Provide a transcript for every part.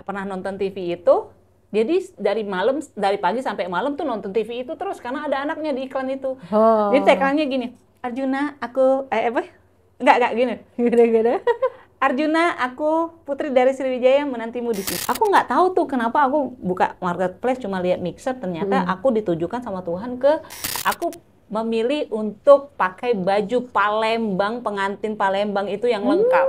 pernah nonton TV itu, jadi dari pagi sampai malam tuh nonton TV itu terus karena ada anaknya di iklan itu. Jadi tagline-nya gini, Arjuna, aku enggak gini. Gede-gede. Arjuna, aku Putri dari Sriwijaya menantimu di sini. Aku nggak tahu tuh kenapa aku buka marketplace cuma lihat mixer, ternyata aku ditujukan sama Tuhan aku memilih untuk pakai baju Palembang, pengantin Palembang itu yang lengkap.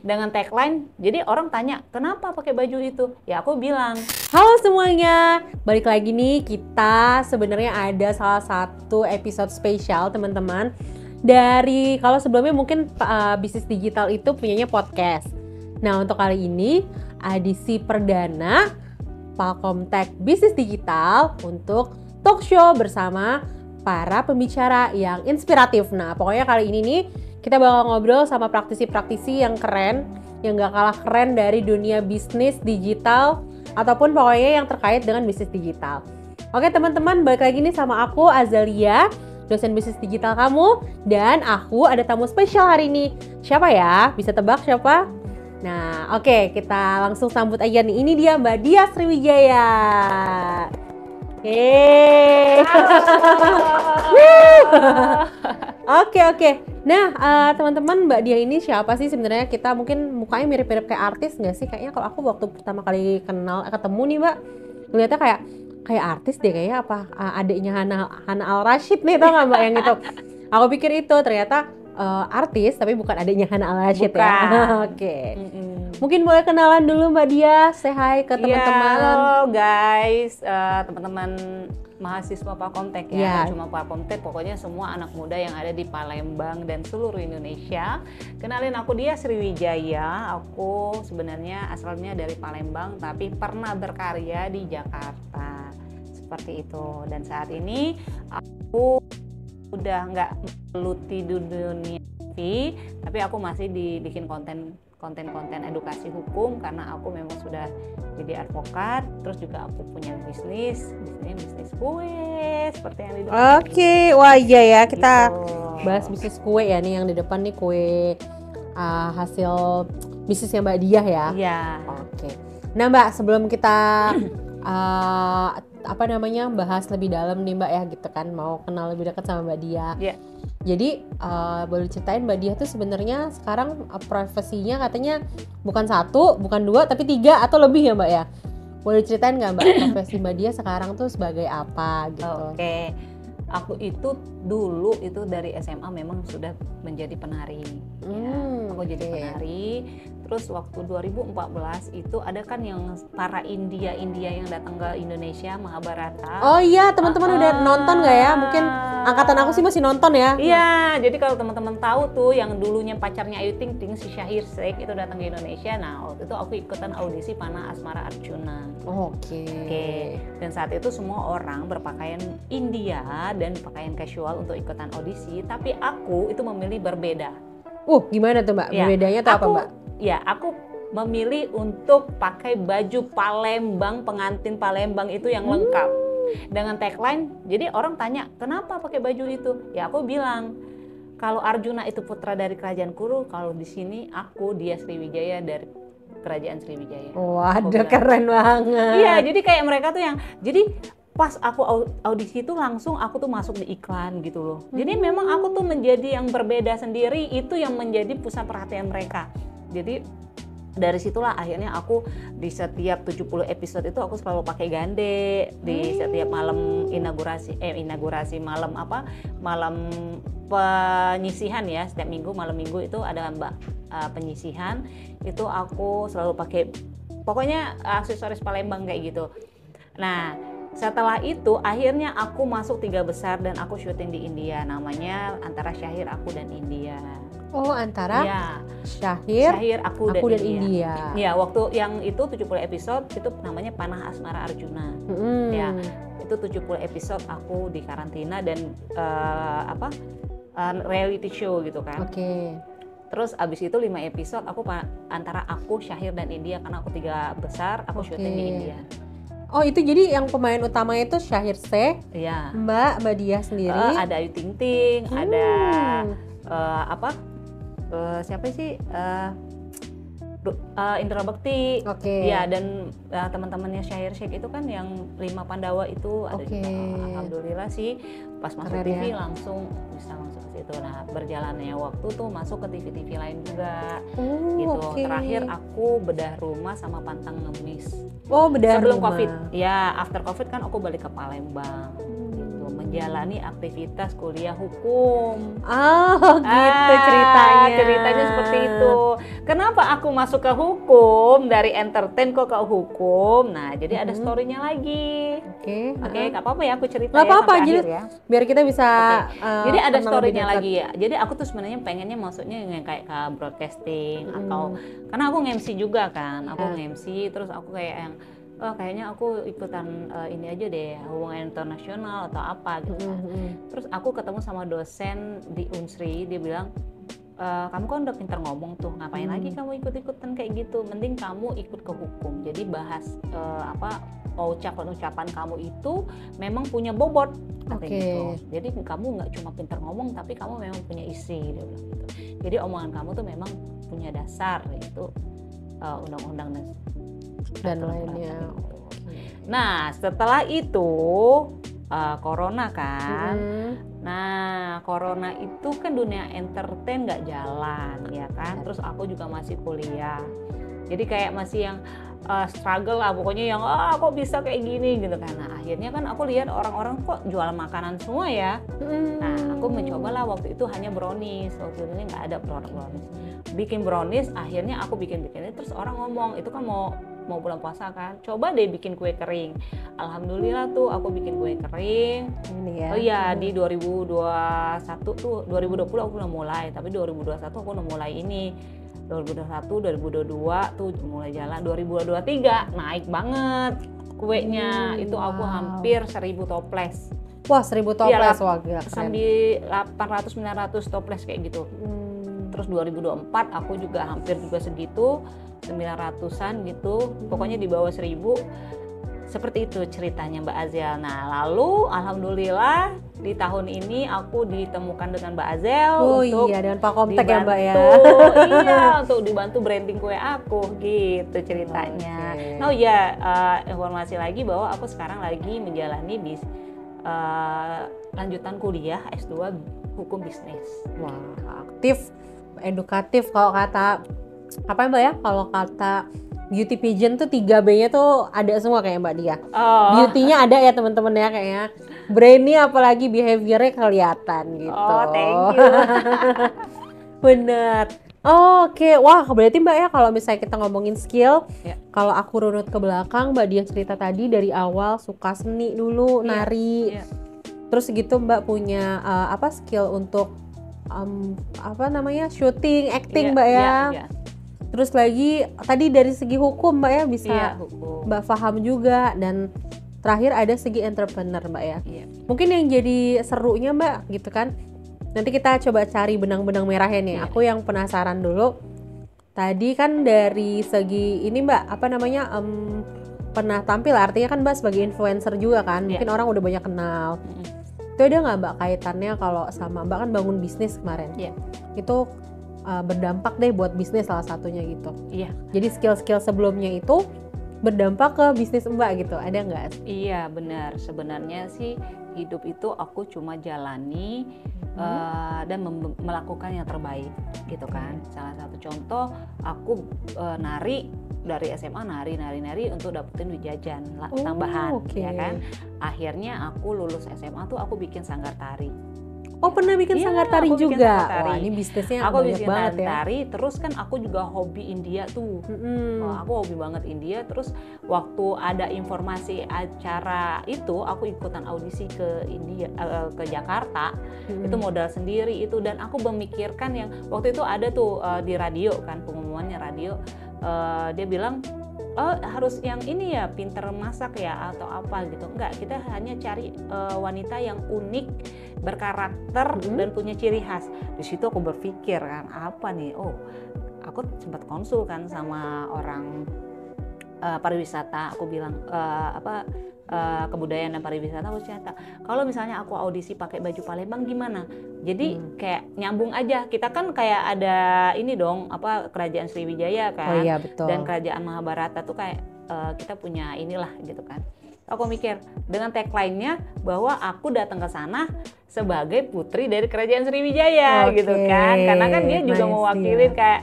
Dengan tagline, jadi orang tanya, kenapa pakai baju itu? Ya aku bilang, halo semuanya, balik lagi nih, kita sebenarnya ada salah satu episode spesial teman-teman. Dari, kalau sebelumnya mungkin bisnis digital itu punyanya podcast. Nah untuk kali ini, edisi perdana Palkomtech Bisnis Digital untuk talk show bersama para pembicara yang inspiratif. Nah pokoknya kali ini nih, kita bakal ngobrol sama praktisi-praktisi yang keren, yang gak kalah keren dari dunia bisnis digital, ataupun pokoknya yang terkait dengan bisnis digital. Oke teman-teman, balik lagi nih sama aku Azalia, dosen bisnis digital kamu, dan aku ada tamu spesial hari ini. Siapa ya? Bisa tebak siapa? Nah oke, kita langsung sambut aja nih, ini dia Mbak Dia Sriwijaya. Oke. Nah, teman-teman, Mbak Dia ini siapa sih sebenarnya? Kita mungkin mukanya mirip-mirip kayak artis nggak sih? Kayaknya kalau aku waktu pertama kali ketemu nih, Mbak, ngeliatnya kayak artis deh, kayaknya apa? Adiknya Hana Al Rashid nih, tau nggak Mbak yang itu? Aku pikir itu ternyata artis, tapi bukan adiknya Hana Al Rashid ya. Oke. Mungkin boleh kenalan dulu Mbak Dia, say hi ke teman-teman. Halo guys, teman-teman mahasiswa Palkomtech ya, cuma Palkomtech, pokoknya semua anak muda yang ada di Palembang dan seluruh Indonesia. Kenalin, aku Dia Sriwijaya, aku sebenarnya asalnya dari Palembang tapi pernah berkarya di Jakarta, seperti itu. Dan saat ini aku udah nggak meluti di dunia TV, tapi aku masih dibikin konten edukasi hukum karena aku memang sudah jadi advokat, terus juga aku punya bisnis kue seperti yang di depan. Oke, wah iya ya, kita gitu. bahas bisnis kue ya nih, yang di depan nih kue hasil bisnisnya Mbak Dia ya. Iya. Oke. Nah Mbak, sebelum kita bahas lebih dalam nih Mbak ya gitu kan, mau kenal lebih dekat sama Mbak Dia. Iya. Jadi boleh ceritain Mbak Dia tuh sebenarnya sekarang profesinya katanya bukan 1, bukan 2, tapi 3 atau lebih ya Mbak ya? Boleh ceritain nggak Mbak profesi Mbak Dia sekarang tuh sebagai apa gitu? Oke. Aku itu dulu itu dari SMA memang sudah menjadi penari. Aku jadi penari. Terus waktu 2014 itu ada kan yang para India yang datang ke Indonesia, Mahabharata. Oh iya, teman-teman udah nonton nggak ya? Mungkin angkatan aku sih masih nonton ya. Iya, jadi kalau teman-teman tahu tuh yang dulunya pacarnya Ayu Ting Ting, si Syahir Sheikh itu datang ke Indonesia. Nah, waktu itu aku ikutan audisi Panah Asmara Arjuna. Oke. Dan saat itu semua orang berpakaian India dan pakaian casual untuk ikutan audisi, tapi aku itu memilih berbeda. Gimana tuh Mbak? Bedanya tuh apa Mbak? Ya, aku memilih untuk pakai baju Palembang, pengantin Palembang itu yang lengkap. Dengan tagline, jadi orang tanya, kenapa pakai baju itu? Ya aku bilang, kalau Arjuna itu putra dari kerajaan Kuru, kalau di sini aku Dia Sriwijaya dari kerajaan Sriwijaya. Waduh, keren banget. Iya, jadi kayak mereka tuh jadi pas aku audisi itu langsung aku tuh masuk di iklan gitu loh. Jadi memang aku tuh menjadi yang berbeda sendiri, itu yang menjadi pusat perhatian mereka. Jadi dari situlah akhirnya aku di setiap 70 episode itu aku selalu pakai gande, di setiap malam inaugurasi malam penyisihan ya, setiap minggu malam minggu itu ada penyisihan, itu aku selalu pakai pokoknya aksesoris Palembang kayak gitu. Nah setelah itu akhirnya aku masuk 3 besar dan aku syuting di India, namanya antara Syahir aku dan India. Oh, antara ya. Syahir aku dan India. Ya, waktu yang itu 70 episode itu namanya Panah Asmara Arjuna. Ya, itu 70 episode aku di karantina dan reality show gitu kan. Oke. Terus abis itu 5 episode aku antara aku, Syahir dan India, karena aku 3 besar, aku syuting di India. Oh, itu jadi yang pemain utamanya itu Syahir Sheikh, ya. Mbak Dia sendiri. Ada Ayu Ting Ting, ada siapa sih Indra Bekti. Oke. Ya, dan teman-temannya Syahir Sheikh itu kan yang 5 Pandawa itu ada Oke. juga. Alhamdulillah sih pas masuk Keren TV ya. langsung bisa masuk ke situ. Nah, berjalannya waktu tuh masuk ke TV-TV lain juga. Oh, Gitu. oke. Terakhir aku bedah rumah sama pantang ngemis. Oh, bedah Sebelum rumah. Covid. Ya, after Covid kan aku balik ke Palembang. Gitu, menjalani aktivitas kuliah hukum. Oh, gitu ceritanya. Ceritanya seperti itu. Kenapa aku masuk ke hukum, dari entertain kok ke hukum? Nah, jadi ada story-nya lagi. Oke. Oke, nggak apa-apa ya aku cerita Nggak ya apa-apa, sampai jadi akhir ya. biar kita bisa Jadi ada kenal story-nya lebih dekat. lagi ya. Jadi aku tuh sebenarnya pengennya maksudnya yang kayak ke broadcasting atau karena aku nge-MC juga kan. Aku nge-MC terus aku kayak yang kayaknya aku ikutan ini aja deh, hubungan internasional atau apa gitu kan. Terus aku ketemu sama dosen di Unsri, dia bilang kamu kan udah pintar ngomong tuh, ngapain lagi kamu ikut-ikutan kayak gitu, mending kamu ikut ke hukum, jadi bahas ucapan kamu itu memang punya bobot katanya gitu. Jadi kamu nggak cuma pintar ngomong tapi kamu memang punya isi, dia bilang gitu. Jadi omongan kamu tuh memang punya dasar, yaitu undang-undang dan lainnya. gitu. Nah, setelah itu corona kan. Nah, corona itu kan dunia entertain nggak jalan ya kan. Terus aku juga masih kuliah. Jadi kayak masih yang struggle lah pokoknya, yang kok bisa kayak gini gitu kan. Nah, akhirnya kan aku lihat orang-orang kok jual makanan semua ya. Nah, aku mencobalah waktu itu hanya brownies. Waktu itu nggak ada produk brownies. Bikin brownies, akhirnya aku bikin terus orang ngomong, itu kan mau bulan puasa kan, coba deh bikin kue kering. Alhamdulillah tuh aku bikin kue kering. Ini ya. Oh iya, di 2021 tuh, 2020 aku udah mulai, tapi 2021 aku udah mulai ini. 2021, 2022 tuh mulai jalan, 2023 naik banget kuenya. Itu aku hampir 1000 toples. Wah, 1000 toples, Iya, wah gila keren. sampai 800-900 toples kayak gitu. Terus 2024 aku juga hampir juga segitu, 900-an gitu, pokoknya di bawah 1000. Seperti itu ceritanya Mbak Azel. Nah, lalu alhamdulillah di tahun ini aku ditemukan dengan Mbak Azel untuk iya, dengan Pak Komtek ya Mbak ya. Iya, untuk dibantu branding kue aku gitu ceritanya. Nah ya, informasi lagi bahwa aku sekarang lagi menjalani lanjutan kuliah S2 hukum bisnis. Wah, aktif, edukatif. Kalau kata apa Mbak ya? Kalau kata beauty pageant tuh 3B-nya tuh ada semua kayak Mbak Dia. Beauty-nya ada ya teman-teman ya kayaknya. Brainy apalagi behavior-nya kelihatan gitu. Oh, thank you. Bener. Oke, wah berarti Mbak ya kalau misalnya kita ngomongin skill, kalau aku runut ke belakang Mbak Dia cerita tadi dari awal suka seni dulu, nari. Terus gitu Mbak punya skill untuk syuting, acting Mbak ya. Terus lagi tadi dari segi hukum Mbak ya bisa Mbak paham juga, dan terakhir ada segi entrepreneur Mbak ya. Mungkin yang jadi serunya Mbak gitu kan, nanti kita coba cari benang-benang merahnya nih. Aku yang penasaran dulu, tadi kan dari segi ini Mbak pernah tampil, artinya kan Mbak sebagai influencer juga kan, mungkin orang udah banyak kenal. Itu ada nggak Mbak kaitannya kalau sama Mbak kan bangun bisnis kemarin? Itu berdampak deh buat bisnis salah satunya gitu. Jadi skill-skill sebelumnya itu berdampak ke bisnis Mbak gitu, ada nggak? Iya benar, sebenarnya sih hidup itu aku cuma jalani dan melakukan yang terbaik gitu kan. Salah satu contoh aku nari dari SMA, nari untuk dapetin duit jajan tambahan ya kan. Akhirnya aku lulus SMA tuh aku bikin sanggar tari. Oh pernah bikin sanggar tari juga? Wah ini bisnisnya aku banyak bikin banget ya. Tari, terus kan aku juga hobi India tuh. Aku hobi banget India. Terus waktu ada informasi acara itu, aku ikutan audisi ke India, ke Jakarta. Itu modal sendiri itu, dan aku memikirkan yang waktu itu ada tuh di radio kan, pengumumannya radio. Dia bilang harus yang ini ya, pinter masak ya atau apa gitu. Enggak, kita hanya cari wanita yang unik, berkarakter dan punya ciri khas. Di situ aku berpikir kan, apa nih? Oh, aku sempat konsul kan sama orang pariwisata, aku bilang kebudayaan dan pariwisata, aku cerita kalau misalnya aku audisi pakai baju Palembang gimana. Jadi kayak nyambung aja, kita kan kayak ada ini dong, kerajaan Sriwijaya kan, Oh iya, betul. dan kerajaan Mahabharata tuh kayak kita punya inilah gitu kan. Aku mikir dengan tagline-nya bahwa aku datang ke sana sebagai putri dari kerajaan Sriwijaya gitu kan, karena kan dia juga mewakilin kayak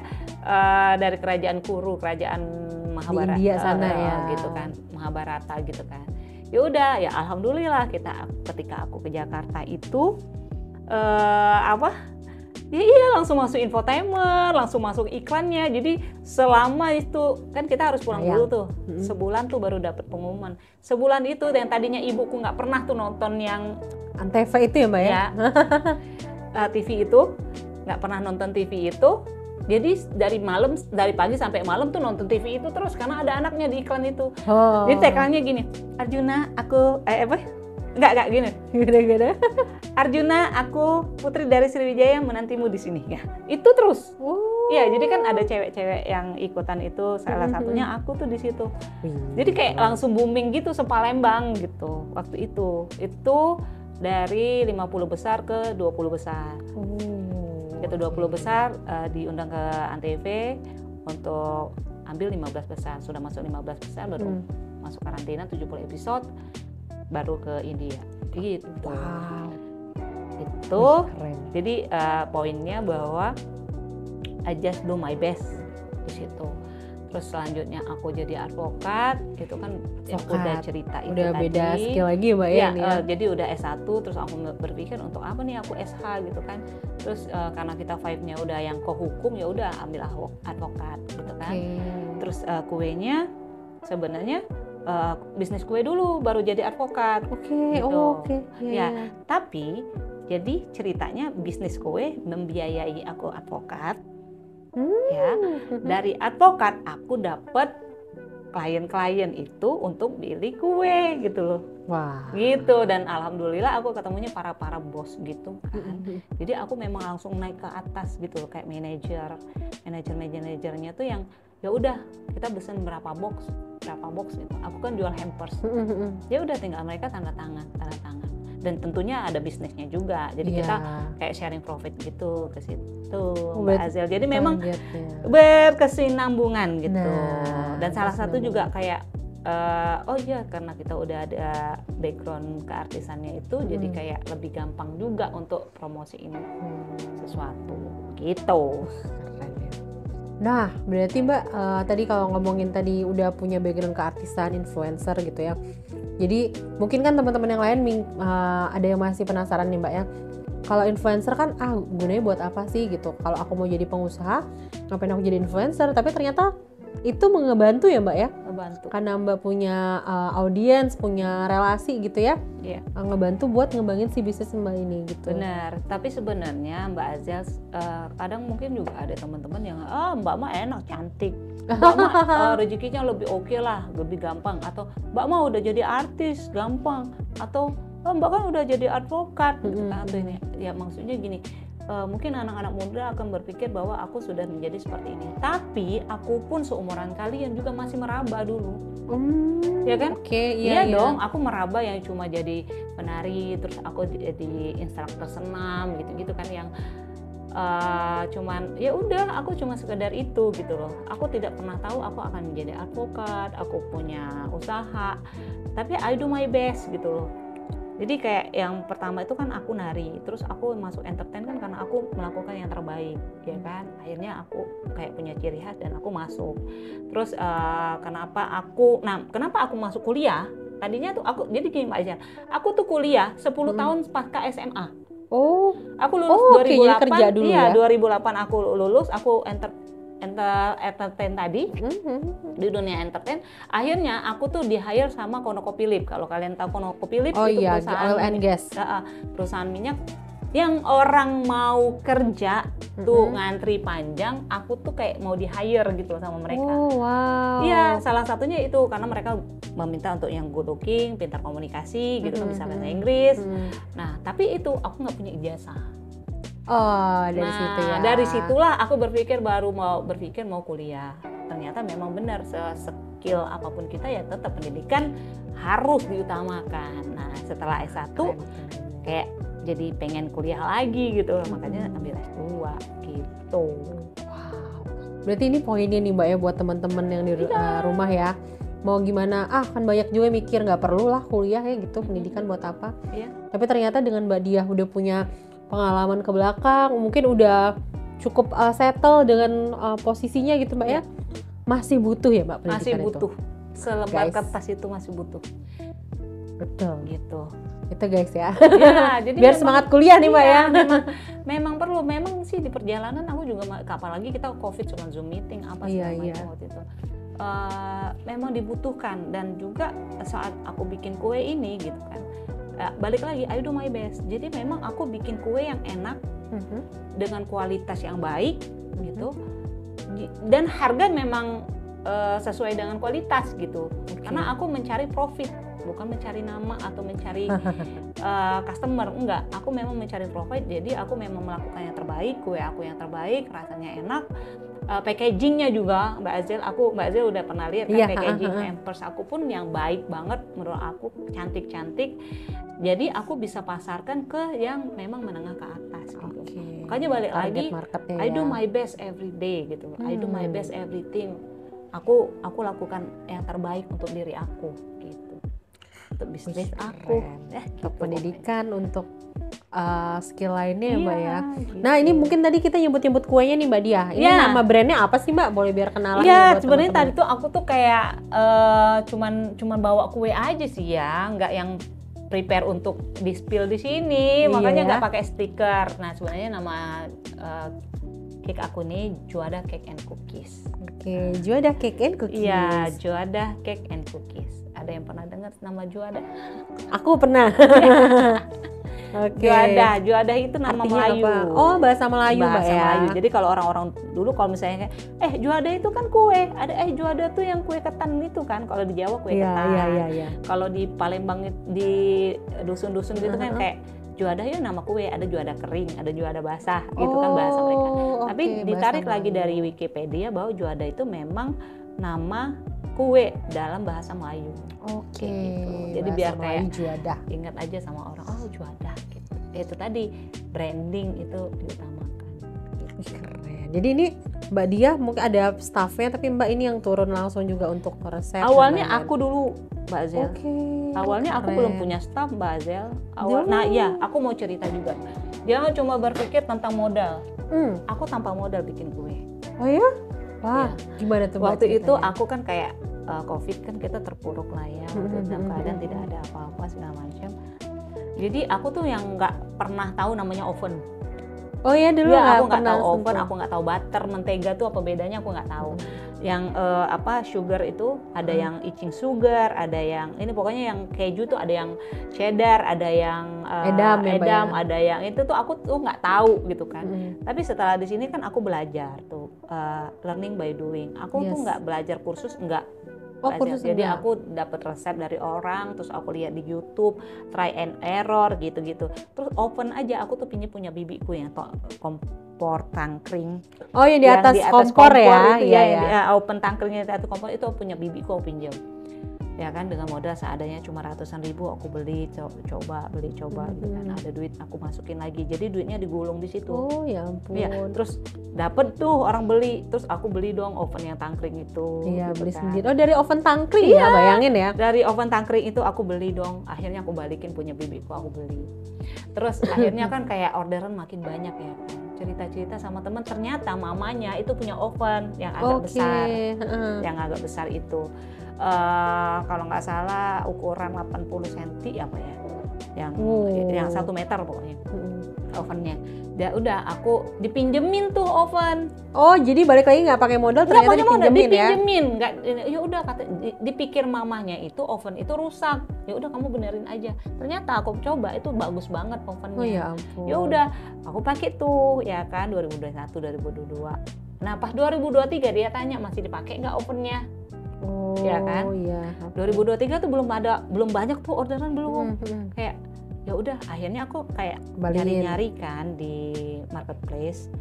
dari kerajaan Kuru, kerajaan Mahabharata di India sana ya gitu kan, Mahabharata gitu kan. Ya udah, ya alhamdulillah ketika aku ke Jakarta itu iya langsung masuk infotainment, langsung masuk iklannya. Jadi selama itu kan kita harus pulang dulu tuh, sebulan tuh baru dapat pengumuman. Sebulan itu yang tadinya ibuku nggak pernah tuh nonton yang Antv itu ya Mbak ya? TV itu nggak pernah nonton TV itu. Jadi dari pagi sampai malam tuh nonton TV itu terus karena ada anaknya di iklan itu. Jadi tagline-nya gini, Arjuna aku Enggak gini. Gede-gede. Arjuna, aku putri dari Sriwijaya menantimu di sini ya. Itu terus. Iya, jadi kan ada cewek-cewek yang ikutan itu, salah satunya aku tuh di situ. Jadi kayak langsung booming gitu se-Palembang gitu waktu itu. Itu dari 50 besar ke 20 besar. Itu 20 besar diundang ke Antv untuk ambil 15 besar. Sudah masuk 15 besar baru masuk karantina 70 episode. Baru ke India gitu. Wow. Itu jadi poinnya bahwa I just do my best di situ. Terus selanjutnya aku jadi advokat, itu kan aku udah cerita itu udah tadi. Beda skill lagi Mbak ya. Jadi udah S1, terus aku berpikir untuk apa nih aku SH gitu kan. Terus karena kita vibe-nya udah yang ke hukum, ya udah ambil advokat gitu kan. Terus kuenya sebenarnya bisnis kue dulu baru jadi advokat. Gitu. Ya, tapi jadi ceritanya bisnis kue membiayai aku advokat. Ya, dari advokat aku dapat klien-klien itu untuk beli kue gitu loh. Wah. Gitu, dan alhamdulillah aku ketemunya para bos gitu kan. Jadi aku memang langsung naik ke atas gitu loh, kayak manajernya tuh yang ya udah kita pesen berapa box gitu. Aku kan jual hampers. Ya udah tinggal mereka tanda tangan. Dan tentunya ada bisnisnya juga. Jadi kita kayak sharing profit gitu ke situ, Mbak Azel. Jadi memang berkesinambungan gitu. Dan salah satu juga kayak karena kita udah ada background keartisannya itu, jadi kayak lebih gampang juga untuk promosiin sesuatu gitu. Nah, berarti Mbak tadi kalau ngomongin tadi udah punya background keartisan, influencer gitu ya. Jadi mungkin kan teman-teman yang lain ada yang masih penasaran nih Mbak ya. Kalau influencer kan gunanya buat apa sih gitu. Kalau aku mau jadi pengusaha, ngapain aku jadi influencer? Tapi ternyata itu ngebantu ya Mbak ya. Ngebantu. Karena Mbak punya audiens, punya relasi gitu ya. Iya. Ngebantu buat ngembangin si bisnis Mbak ini gitu. Benar. Tapi sebenarnya Mbak Azel kadang mungkin juga ada teman-teman yang Mbak mah enak, cantik. Mbak mah rezekinya lebih oke lah, lebih gampang. Atau Mbak mah udah jadi artis, gampang. Atau Mbak kan udah jadi advokat. Atau ini, ya maksudnya gini. Mungkin anak-anak muda akan berpikir bahwa aku sudah menjadi seperti ini. Tapi aku pun seumuran kalian juga masih meraba dulu. Ya kan? Iya dong, aku meraba yang cuma jadi penari, terus aku jadi instruktur senam gitu-gitu kan, yang cuman ya udah aku cuma sekedar itu gitu loh. Aku tidak pernah tahu aku akan menjadi advokat, aku punya usaha. Tapi I do my best gitu loh. Jadi kayak yang pertama itu kan aku nari, terus aku masuk entertain kan karena aku melakukan yang terbaik, ya kan. Akhirnya aku kayak punya ciri khas dan aku masuk. Terus kenapa aku masuk kuliah? Tadinya tuh aku jadi gini Mbak Azel, aku tuh kuliah 10 tahun pasca SMA. Aku lulus 2008. Kerja dulu ya. 2008 aku lulus, aku entertain tadi di dunia entertain. Akhirnya aku tuh di hire sama ConocoPhillips. Kalau kalian tahu ConocoPhillips itu perusahaan oil and gas. Perusahaan minyak yang orang mau kerja tuh ngantri panjang, aku tuh kayak mau di hire gitu loh sama mereka. Iya, salah satunya itu karena mereka meminta untuk yang good looking, pintar komunikasi gitu kan, bisa bahasa Inggris. Nah, tapi itu aku nggak punya ijazah. Dari situ ya. Dari situlah aku mau kuliah. Ternyata memang benar skill apapun kita ya tetap pendidikan harus diutamakan. Nah setelah S1 kayak jadi pengen kuliah lagi gitu, makanya ambil S2 gitu. Berarti ini poinnya nih Mbak ya buat teman-teman yang di rumah ya. Mau gimana, kan banyak juga mikir nggak perlu lah kuliah ya gitu, pendidikan buat apa. Iya. Tapi ternyata dengan Mbak Diah udah punya pengalaman ke belakang, mungkin udah cukup settle dengan posisinya gitu Mbak ya. Masih butuh ya Mbak pendidikan itu? Masih butuh. Selembar kertas itu masih butuh. Betul. Gitu. Itu guys ya. Ya jadi biar semangat kuliah nih Mbak ya. Memang perlu. Memang sih di perjalanan aku juga, apalagi kita COVID cuma Zoom meeting apa segala macam waktu itu. Memang dibutuhkan, dan juga saat aku bikin kue ini gitu kan, balik lagi I do my best. Jadi memang aku bikin kue yang enak dengan kualitas yang baik gitu, dan harga memang sesuai dengan kualitas gitu. Karena aku mencari profit, bukan mencari nama atau mencari customer, enggak. Aku memang mencari profit, jadi aku memang melakukan yang terbaik, kue aku yang terbaik, rasanya enak. Packagingnya juga Mbak Azel udah pernah lihat kan, packaging hampers aku pun yang baik banget menurut aku, cantik-cantik. Jadi aku bisa pasarkan ke yang memang menengah ke atas gitu. Makanya balik lagi I do my best every day gitu. I do my best everything. Aku lakukan yang terbaik untuk diri aku gitu. Untuk bisnis aku. Untuk pendidikan, untuk skill lainnya ya Mbak ya. Gitu. Nah ini mungkin tadi kita nyebut kuenya nih Mbak Diah. Ini nama brandnya apa sih Mbak? Boleh biar kenalan. Iya sebenarnya tadi tuh aku tuh kayak cuman bawa kue aja sih ya, nggak yang prepare untuk di spill di sini, makanya nggak pakai stiker. Nah sebenarnya nama cake aku nih Juada Cake and Cookies. Oke, Juada Cake and Cookies. Iya, Juada Cake and Cookies. Ada yang pernah dengar nama Juada? Aku pernah. Juada itu nama artinya Melayu. Apa? Oh, bahasa Melayu Mbak ya. Melayu. Jadi kalau orang-orang dulu kalau misalnya Juada itu kan kue, ada Juada tuh yang kue ketan gitu kan. Kalau di Jawa kue ketan. Iya. Kalau di Palembang di dusun-dusun gitu kan kayak Juada ya nama kue, ada Juada kering, ada Juada basah, gitu kan bahasa mereka. Tapi ditarik lagi dari Wikipedia bahwa Juada itu memang nama kue dalam bahasa Melayu. Gitu. Jadi biar kayak Juada. Ingat aja sama orang, Juada gitu. Itu tadi branding itu diutamakan. Gitu. Keren. Jadi ini Mbak Diah mungkin ada staffnya, tapi Mbak ini yang turun langsung juga untuk resep. Awalnya aku dulu Mbak Zel. Awalnya aku keren. belum punya staff Mbak Zel. Aku mau cerita juga. Jangan cuma berpikir tentang modal. Aku tanpa modal bikin kue. Oh ya? Wah, gimana tuh? Waktu itu aku kan kayak COVID kan kita terpuruk lah ya, dalam keadaan tidak ada apa-apa segala macam. Jadi aku tuh yang nggak pernah tahu namanya oven. Oh ya dulu aku nggak tahu oven, aku nggak tahu butter, mentega tuh apa bedanya aku nggak tahu. Yang sugar itu ada yang icing sugar, ada yang ini pokoknya yang keju tuh ada yang cheddar, ada yang edam, ada yang itu tuh aku tuh nggak tahu gitu kan. Tapi setelah di sini kan aku belajar tuh learning by doing. Aku tuh nggak belajar kursus, nggak. Jadi aku dapat resep dari orang, terus aku lihat di YouTube, try and error gitu-gitu. Terus open aja, aku tuh punya bibiku yang kompor tangkring. Oh yang di atas kompor ya? Itu ya, open tangkringnya di atas kompor itu punya bibiku, aku pinjam. Ya kan dengan modal seadanya cuma ratusan ribu aku beli, coba gitu kan. Ada duit aku masukin lagi, jadi duitnya digulung di situ. Oh ya ampun. Ya, terus dapet tuh orang beli, terus aku beli dong oven yang tangkring itu. Iya gitu beli kan. sendiri. Oh dari oven tangkring ya, bayangin ya. Dari oven tangkring itu aku beli dong. Akhirnya aku balikin punya bibiku, aku beli. Terus akhirnya kan kayak orderan makin banyak ya kan. Cerita-cerita sama teman, ternyata mamanya itu punya oven yang agak besar, yang agak besar itu. Kalau nggak salah ukuran 80 cm apa ya, yang 1 meter pokoknya ovennya. Udah aku dipinjemin tuh oven. Oh jadi balik lagi nggak pakai modal, ternyata dipinjemin ya? Ya udah kata dipikir mamanya itu oven itu rusak, ya udah kamu benerin aja. Ternyata aku coba itu bagus banget ovennya. Oh ya ampun. Ya udah aku pakai tuh ya kan 2021 2022. Nah pas 2023 dia tanya masih dipakai nggak ovennya. Oh, ya kan? Iya. 2023 tuh belum banyak tuh orderan belum. Kayak ya udah akhirnya aku kayak nyari-nyari kan di marketplace.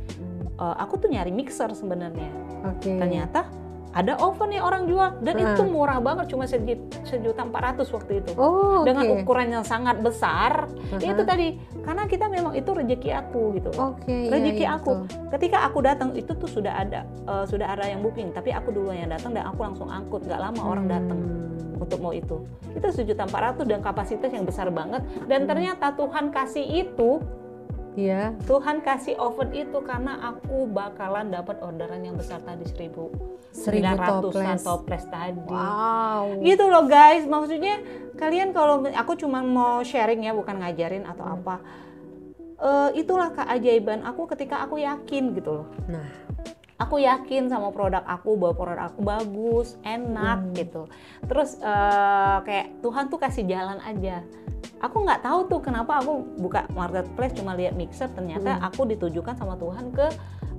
Aku tuh nyari mixer sebenarnya. Ternyata ada oven yang orang jual dan itu murah banget, cuma 1.400.000 waktu itu. Dengan ukuran yang sangat besar. Itu tadi karena kita memang itu rezeki aku gitu. Rezeki aku. Betul. Ketika aku datang itu tuh sudah ada yang booking, tapi aku duluan yang datang dan aku langsung angkut, nggak lama orang datang untuk mau itu. Itu 1.400.000 dan kapasitas yang besar banget dan ternyata Tuhan kasih itu. Iya. Tuhan kasih oven itu karena aku bakalan dapat orderan yang besar tadi 1.900-an toples tadi. Wow. Gitu loh guys. Maksudnya kalian kalau aku cuma mau sharing ya, bukan ngajarin atau apa. Itulah keajaiban aku ketika aku yakin gitu loh. Nah, aku yakin sama produk aku bahwa produk aku bagus, enak gitu. Terus kayak Tuhan tuh kasih jalan aja. Aku nggak tahu tuh kenapa aku buka marketplace cuma lihat mixer, ternyata aku ditujukan sama Tuhan ke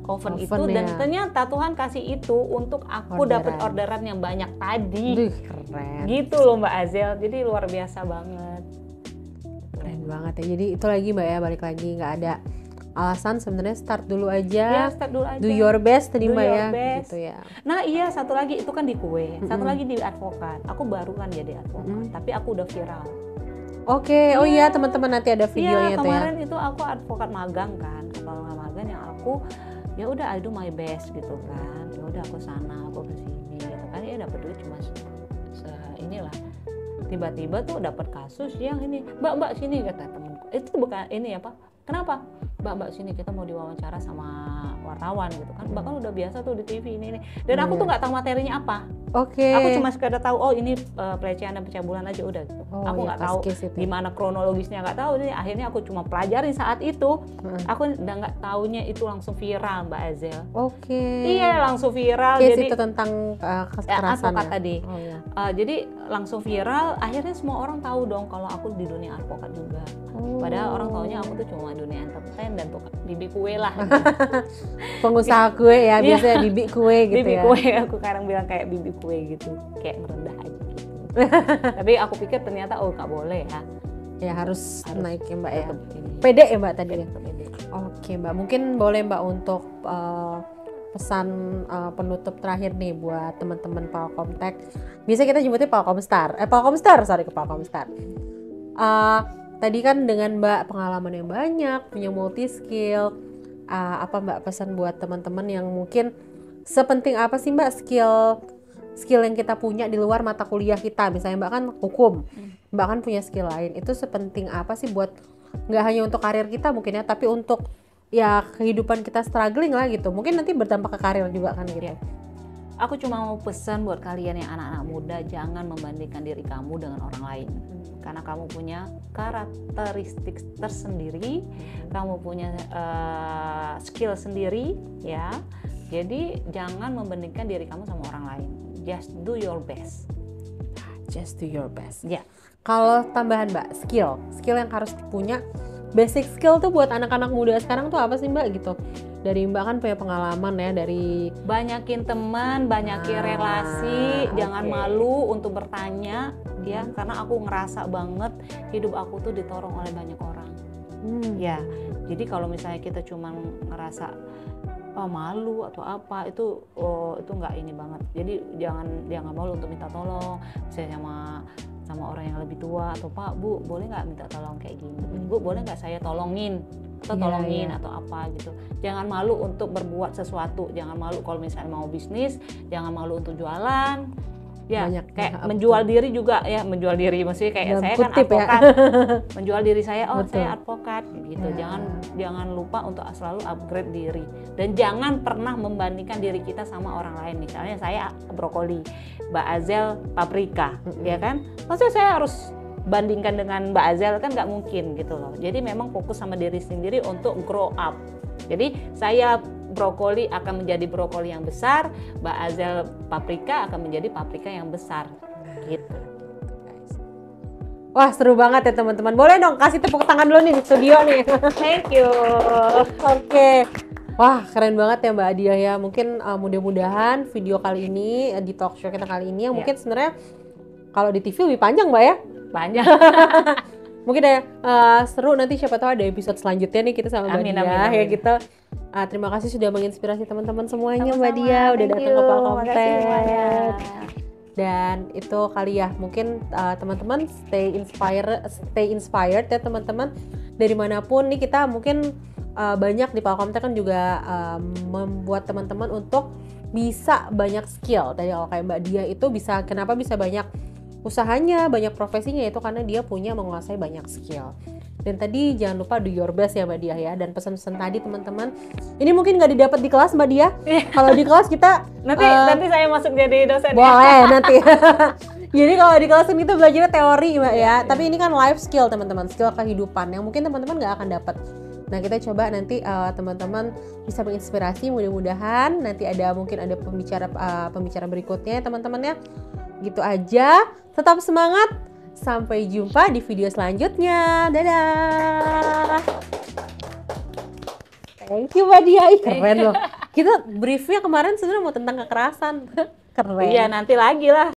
oven itu ya. Dan ternyata Tuhan kasih itu untuk aku dapat orderan yang banyak tadi. Keren. Gitu loh Mbak Azel. Jadi luar biasa banget. Keren banget ya. Jadi itu lagi Mbak ya, balik lagi nggak ada alasan, sebenarnya start dulu aja. Ya, start dulu aja. Do your best tadi Mbak ya. Best. Gitu ya. Nah iya, satu lagi itu kan di kue, satu lagi di advokat. Aku baru kan jadi advokat, tapi aku udah viral. Oke, oh iya teman-teman nanti ada videonya tuh ya. Kemarin itu aku advokat magang kan, advokat magang yang aku ya udah I do my best gitu kan. Ya udah aku sana, aku kesini gitu kan. Ya dapat duit cuma inilah. Tiba-tiba tuh dapat kasus yang ini, Mbak sini kata temanku. Itu bukan ini apa? Kenapa? Mbak sini kita mau diwawancara sama wartawan gitu kan. Mbak kan udah biasa tuh di TV ini. Dan aku tuh nggak tahu materinya apa. Aku cuma sekedar tahu ini pelecehan dan pencabulan aja udah gitu. Aku nggak tahu gimana kronologisnya, nggak tahu. Jadi akhirnya aku cuma pelajarin saat itu. Aku udah nggak taunya itu langsung viral Mbak Azel. Iya langsung viral. Jadi itu tentang kekerasan advokat tadi. Jadi langsung viral. Akhirnya semua orang tahu dong kalau aku di dunia advokat juga. Padahal orang taunya aku tuh cuma dunia entertain dan tukang bibi kue lah. Pengusaha kue ya, biasanya bibi kue gitu bibi ya. Bibi kue, aku kadang bilang kayak bibi kue gitu, kayak merendah aja gitu. Tapi aku pikir ternyata nggak boleh ya. Ya harus naik ya Mbak ya. Ini. Pede ya Mbak tadi ya. Pede. Oke Mbak, mungkin boleh Mbak untuk pesan penutup terakhir nih buat teman-teman Palkomtech. Biasa kita nyebutnya Palkomstar. Palkomstar. Tadi kan dengan Mbak pengalaman yang banyak, punya multi skill, apa Mbak pesan buat teman-teman yang mungkin sepenting apa sih Mbak skill yang kita punya di luar mata kuliah kita? Misalnya Mbak kan hukum, Mbak kan punya skill lain. Itu sepenting apa sih buat nggak hanya untuk karir kita mungkin ya, tapi untuk ya kehidupan kita struggling lah gitu. Mungkin nanti berdampak ke karir juga kan gitu. Aku cuma mau pesan buat kalian yang anak-anak muda, jangan membandingkan diri kamu dengan orang lain. Karena kamu punya karakteristik tersendiri, kamu punya skill sendiri ya. Jadi jangan membandingkan diri kamu sama orang lain. Just do your best. Just do your best. Ya. Kalau tambahan Mbak, skill yang harus punya, basic skill tuh buat anak-anak muda sekarang tuh apa sih Mbak gitu? Dari Mbak kan punya pengalaman ya, dari banyakin teman, banyakin relasi, jangan malu untuk bertanya ya, karena aku ngerasa banget hidup aku tuh ditorong oleh banyak orang. Ya, jadi kalau misalnya kita cuma ngerasa malu atau apa itu nggak ini banget. Jadi jangan malu untuk minta tolong, misalnya sama orang yang lebih tua atau Pak Bu boleh nggak minta tolong kayak gini, Bu boleh nggak saya tolongin atau apa gitu. Jangan malu untuk berbuat sesuatu, jangan malu kalau misalnya mau bisnis, jangan malu untuk jualan. Ya, banyak, kayak menjual diri juga ya, menjual diri maksudnya kayak saya kan advokat. Ya. Menjual diri saya, saya advokat gitu. Ya. Jangan lupa untuk selalu upgrade diri dan jangan pernah membandingkan diri kita sama orang lain. Misalnya saya brokoli, Mbak Azel paprika, ya kan? Maksudnya saya harus bandingkan dengan Mbak Azel kan nggak mungkin gitu loh. Jadi memang fokus sama diri sendiri untuk grow up. Jadi saya brokoli akan menjadi brokoli yang besar, Mbak Azel paprika akan menjadi paprika yang besar, gitu. Wah seru banget ya teman-teman. Boleh dong kasih tepuk tangan dulu nih di studio nih. Thank you. Oke. Wah keren banget ya Mbak Adia ya. Mungkin mudah-mudahan video kali ini di talk show kita kali ini mungkin sebenarnya kalau di TV lebih panjang Mbak ya. Panjang. Mungkin seru nanti siapa tahu ada episode selanjutnya nih kita sama Mbak Dia ya gitu. Terima kasih sudah menginspirasi teman-teman semuanya Sama-sama, Mbak Dia udah thank datang you. ke Makasih Palkomtek. semuanya. Dan itu kali ya, mungkin teman-teman stay inspired ya teman-teman. Dari manapun nih kita mungkin banyak di Palkomtek kan juga membuat teman-teman untuk bisa banyak skill. Dari kalau kayak Mbak Dia itu kenapa bisa banyak usahanya, banyak profesinya, itu karena dia punya menguasai banyak skill. Dan tadi jangan lupa do your best ya Mbak Dia ya. Dan pesan-pesan tadi teman-teman, ini mungkin nggak didapat di kelas Mbak Dia. Kalau di kelas kita Nanti saya masuk jadi dosen. boleh nanti. Jadi kalau di kelas kan kita belajarnya teori Mbak ya. Tapi ini kan life skill teman-teman, skill kehidupan yang mungkin teman-teman nggak akan dapat. Nah kita coba nanti teman-teman bisa menginspirasi, mudah-mudahan nanti mungkin ada pembicara berikutnya ya teman-teman ya. Gitu aja, tetap semangat. Sampai jumpa di video selanjutnya. Dadah. Thank you Mbak Dia. Ih, keren loh. Kita briefnya kemarin sebenarnya mau tentang kekerasan. Keren. Iya, nanti lagi lah.